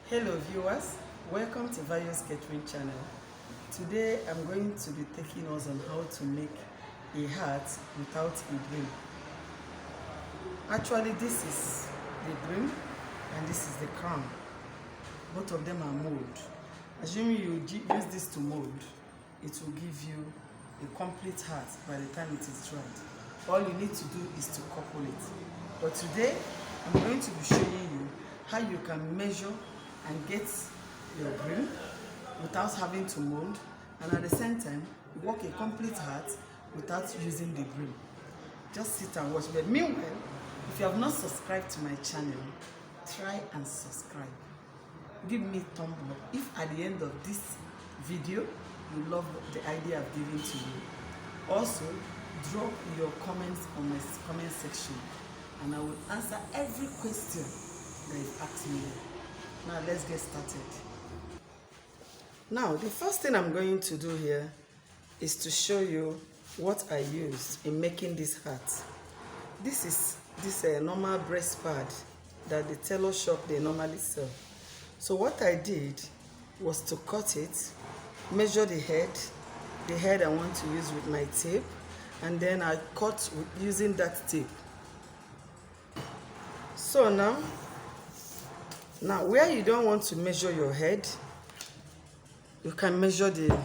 Hello viewers, welcome to Various Catering channel. Today I'm going to be taking us on how to make a hat without a brim. Actually this is the brim and this is the crown. Both of them are mold. Assuming you use this to mold, it will give you a complete hat by the time it is dried. All you need to do is to couple it. But today I'm going to be showing you how you can measure and get your brim without having to mold, and at the same time work a complete hat without using the brim. Just sit and watch. But meanwhile, if you have not subscribed to my channel, try and subscribe. Give me a thumb up if at the end of this video you love the idea I've given to you. Also, drop your comments on my comment section and I will answer every question that is asked me. Now let's get started. Now the first thing I'm going to do here is to show you what I used in making this hat. This is normal breast pad that the tailor shop they normally sell. So what I did was to cut it, measure the head I want to use with my tape, and then I cut using that tape. So now where you don't want to measure your head, you can measure the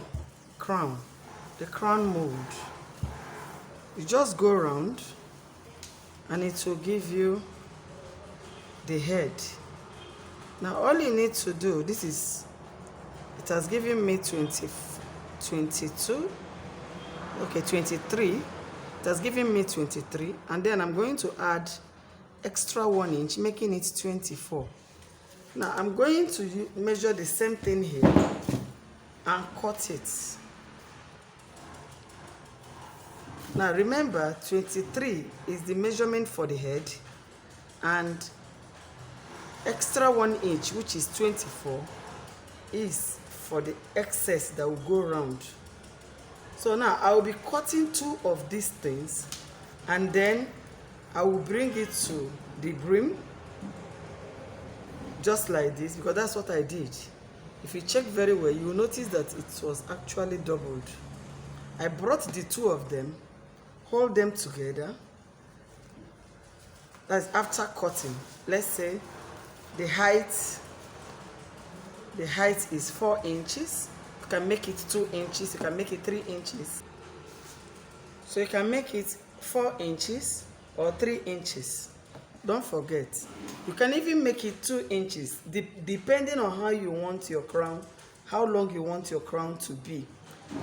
crown mold. You just go around and it will give you the head. Now all you need to do, it has given me 23. It has given me 23, and then I'm going to add extra 1 inch, making it 24. Now I'm going to measure the same thing here and cut it. Now remember, 23 is the measurement for the head, and extra 1 inch, which is 24, is for the excess that will go around. So now I will be cutting 2 of these things, and then I will bring it to the brim, just like this, because that's what I did. If you check very well, you will notice that it was actually doubled. I brought the 2 of them, hold them together. That's after cutting. Let's say the height is 4 inches. You can make it 2 inches, you can make it 3 inches. So you can make it 4 inches or 3 inches. Don't forget, you can even make it 2 inches, depending on how you want your crown, how long you want your crown to be.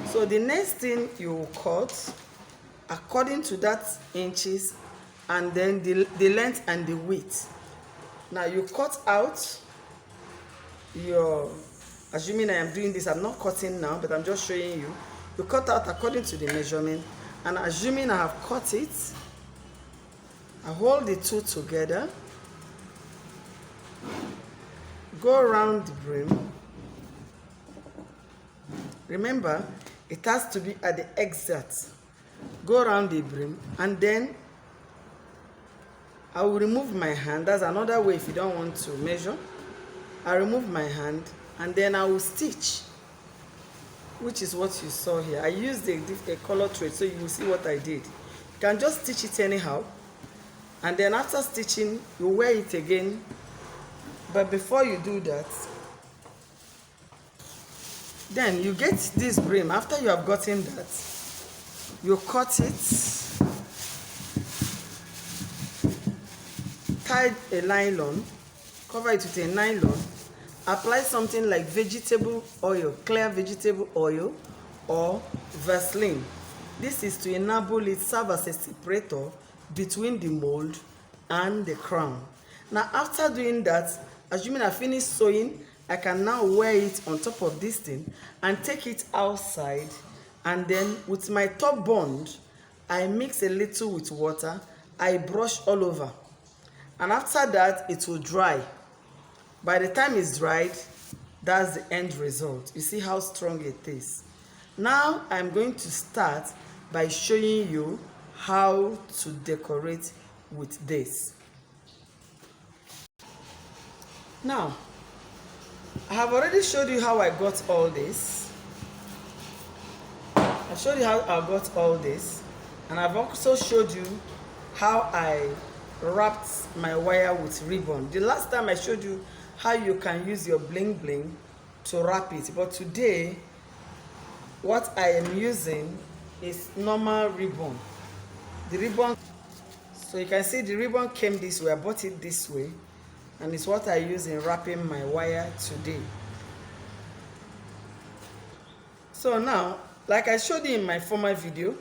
So the next thing you will cut according to that inches, and then the length and the width. Now you cut out your, assuming I am doing this, I'm not cutting now, but I'm just showing you. You cut out according to the measurement, and assuming I have cut it, I hold the 2 together, go around the brim. Remember, it has to be at the exact. Go around the brim, and then I will remove my hand. That's another way if you don't want to measure. I remove my hand, and then I will stitch, which is what you saw here. I used a color thread, so you will see what I did. You can just stitch it anyhow, and then after stitching, you wear it again. But before you do that, then you get this brim. After you have gotten that, you cut it, tie a nylon, cover it with a nylon, apply something like vegetable oil, clear vegetable oil, or Vaseline. This is to enable it serve as a separator between the mold and the crown. Now after doing that, assuming I finish sewing, I can now wear it on top of this thing and take it outside, and then with my top bond, I mix a little with water, I brush all over, and after that it will dry. By the time it's dried, that's the end result. You see how strong it is. Now I'm going to start by showing you how to decorate with this. Now I have already showed you how I got all this. I showed you how I got all this, and I've also showed you how I wrapped my wire with ribbon. The last time I showed you how you can use your bling bling to wrap it, but today what I am using is normal ribbon. The ribbon, so you can see the ribbon came this way. I bought it this way, and it's what I use in wrapping my wire today. So now, like I showed you in my former video,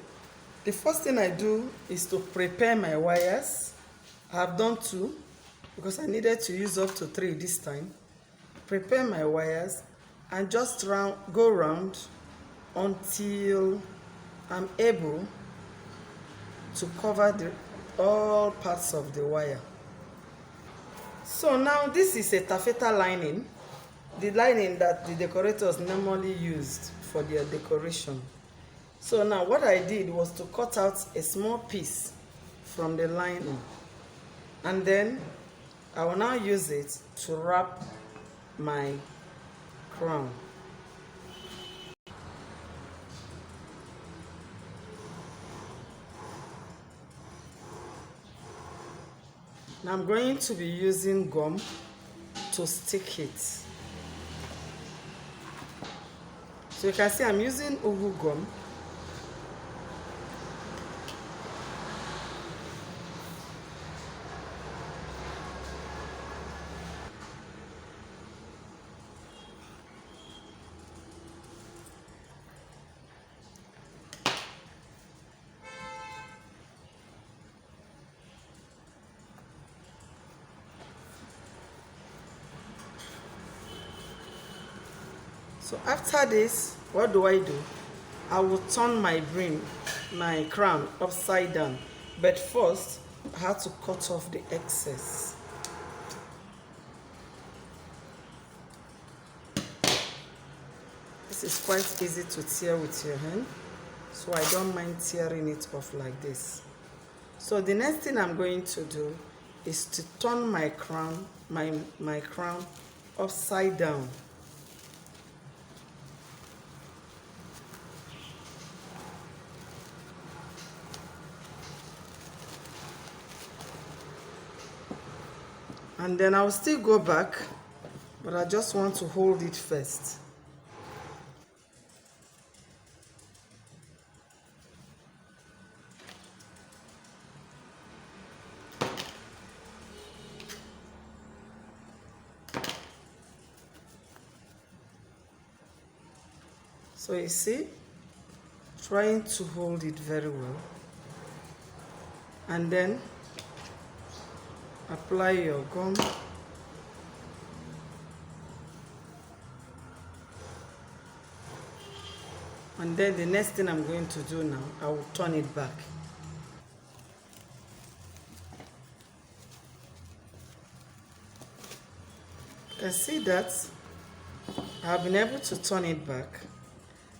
the first thing I do is to prepare my wires. I have done 2 because I needed to use up to 3 this time. Prepare my wires and just go round until I'm able to cover all parts of the wire. So now this is a taffeta lining, the lining that the decorators normally used for their decoration. So now what I did was to cut out a small piece from the lining, and then I will now use it to wrap my crown. Now I'm going to be using gum to stick it. So you can see I'm using ugu gum. So after this, what do? I will turn my crown upside down. But first, I have to cut off the excess. This is quite easy to tear with your hand, so I don't mind tearing it off like this. So the next thing I'm going to do is to turn my crown, my crown upside down. And then I'll still go back, but I just want to hold it first. So you see, trying to hold it very well. And then apply your gum. And then the next thing I'm going to do now, I will turn it back. You can see that I have been able to turn it back.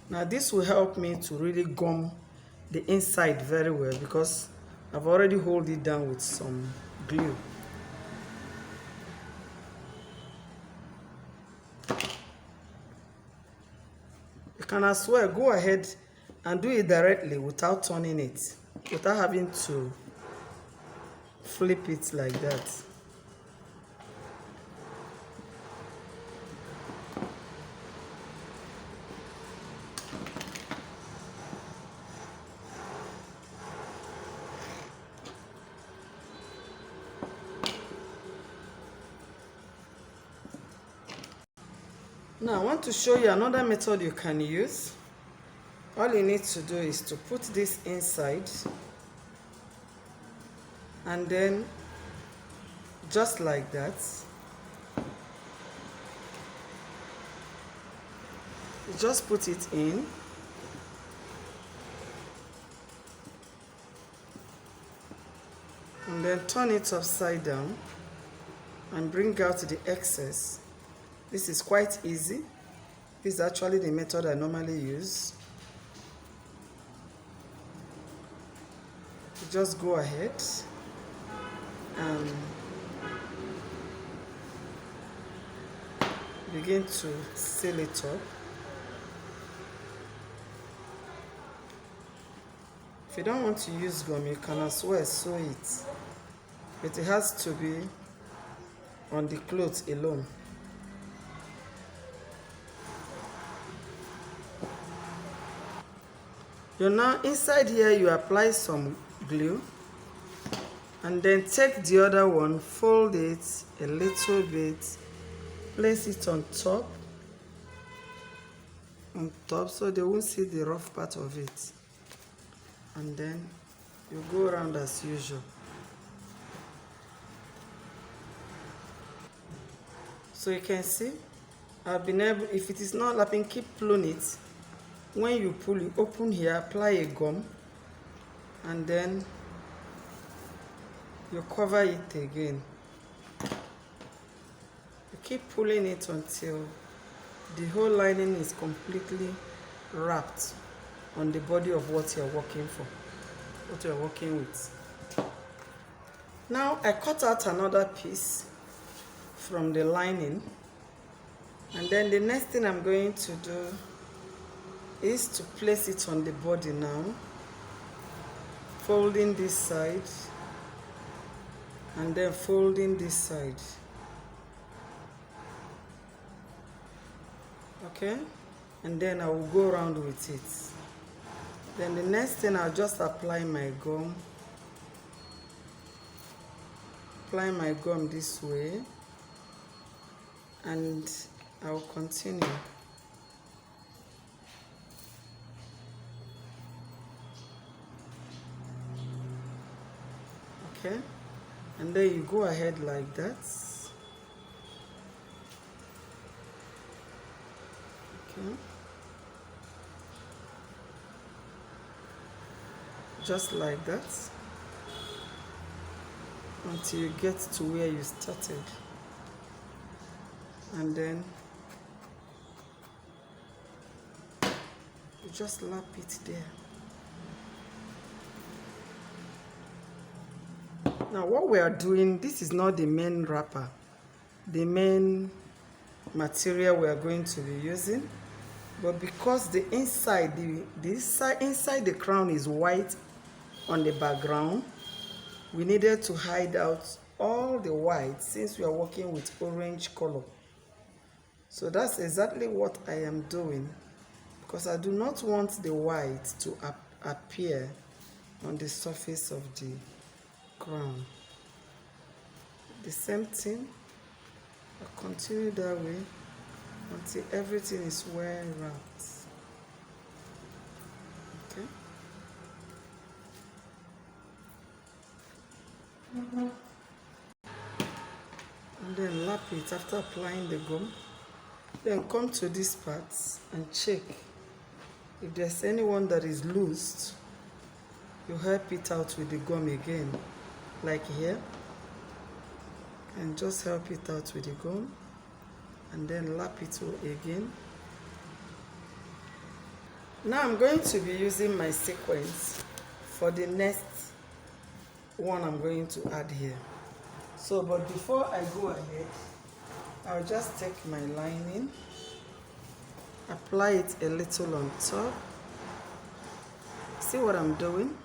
Now this will help me to really gum the inside very well because I've already held it down with some glue. You can as well go ahead and do it directly without turning it, without having to flip it like that. Now I want to show you another method you can use. All you need to do is to put this inside, and then just like that, you just put it in, and then turn it upside down and bring out the excess. This is quite easy. This is actually the method I normally use. You just go ahead and begin to seal it up. If you don't want to use gum, you can as well sew it, but it has to be on the clothes alone. You now inside here you apply some glue, and then take the other one, fold it a little bit, place it on top so they won't see the rough part of it, and then you go around as usual. So you can see I've been able, if it is not lapping, keep pulling it. When you pull, you open here, apply a gum, and then you cover it again. You keep pulling it until the whole lining is completely wrapped on the body of what you're working for, what you're working with. Now I cut out another piece from the lining, and then the next thing I'm going to do is to place it on the body now, folding this side and then folding this side. Okay, and then I will go around with it. Then the next thing, I'll just apply my gum this way, and I will continue. Okay, and then you go ahead like that. Okay, just like that until you get to where you started, and then you just lap it there. Now what we are doing, this is not the main wrapper, the main material we are going to be using, but because the inside, inside the crown is white on the background, we needed to hide out all the white since we are working with orange color. So that's exactly what I am doing, because I do not want the white to appear on the surface of the crown. The same thing, I'll continue that way until everything is well wrapped. Okay. And then lap it after applying the gum. Then come to this part and check if there's anyone that is loose. You help it out with the gum again, like here, and just help it out with the gum, and then lap it again. Now I'm going to be using my sequins for the next one I'm going to add here. So, but before I go ahead, I'll just take my lining, apply it a little on top. See what I'm doing?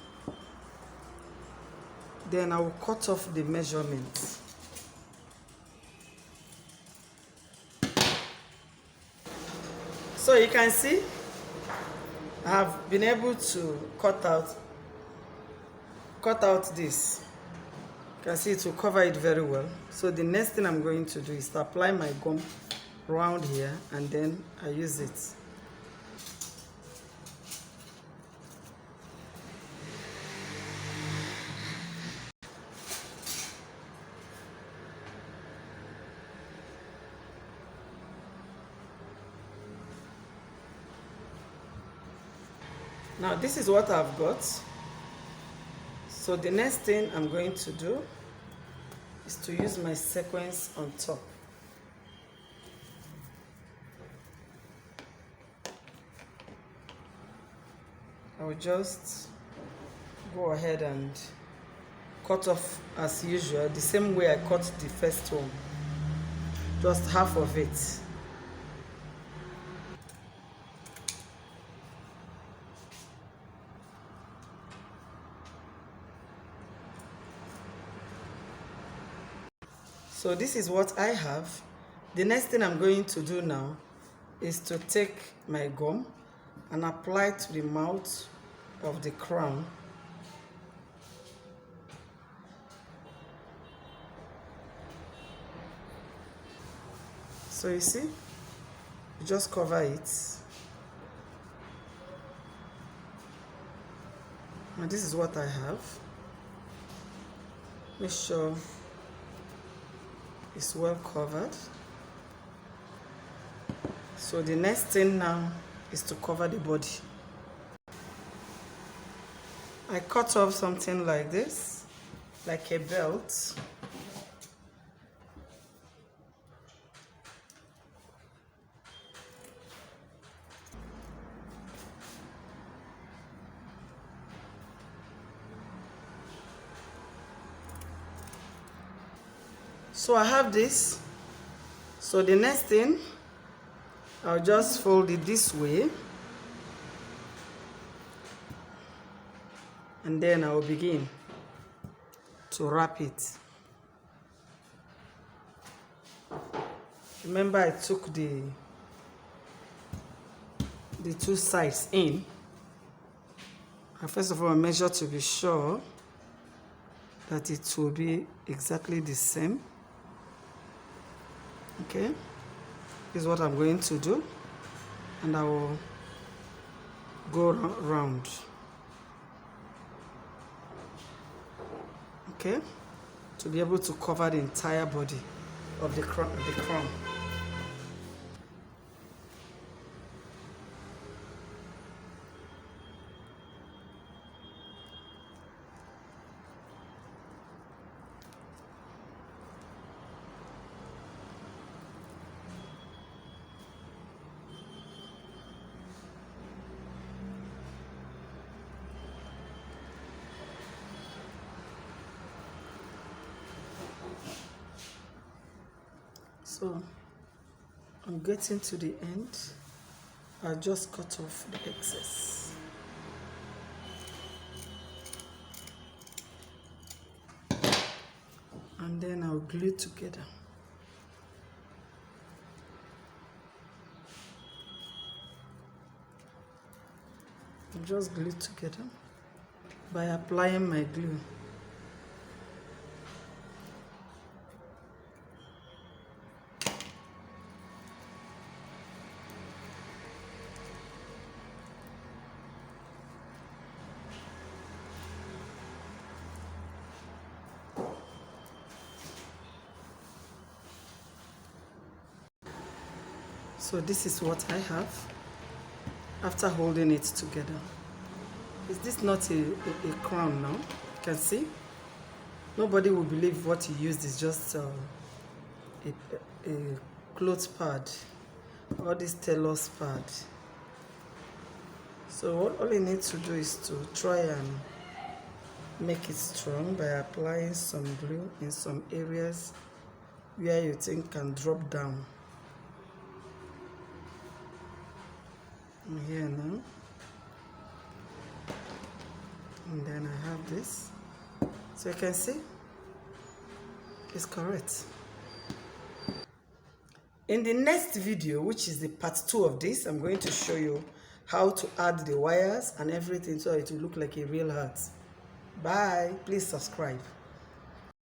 Then I will cut off the measurements. So you can see I have been able to cut out this. You can see it will cover it very well. So the next thing I'm going to do is to apply my gum around here, and then I use it. Now this is what I've got. So the next thing I'm going to do is to use my sequins on top. I will just go ahead and cut off as usual, the same way I cut the first one, just half of it. So this is what I have. The next thing I'm going to do now is to take my gum and apply to the mouth of the crown. So you see, you just cover it. And this is what I have. Make sure it's well covered. So the next thing now is to cover the body. I cut off something like this, like a belt. So I have this. So the next thing, I'll just fold it this way. And then I'll begin to wrap it. Remember, I took the two sides in. First of all, I measure to be sure that it will be exactly the same. Okay, this is what I'm going to do, and I will go round. Okay, to be able to cover the entire body of the crown. So I'm getting to the end. I'll just cut off the excess. And then I'll glue together. I'll just glue together by applying my glue. So this is what I have after holding it together. Is this not a crown now? You can see. Nobody will believe what you used is just a cloth pad or this tailor's pad. So all you need to do is to try and make it strong by applying some glue in some areas where you think can drop down. Here now, and then I have this, so you can see it's correct. In the next video, which is the part 2 of this, I'm going to show you how to add the wires and everything so it will look like a real heart. Bye. Please subscribe.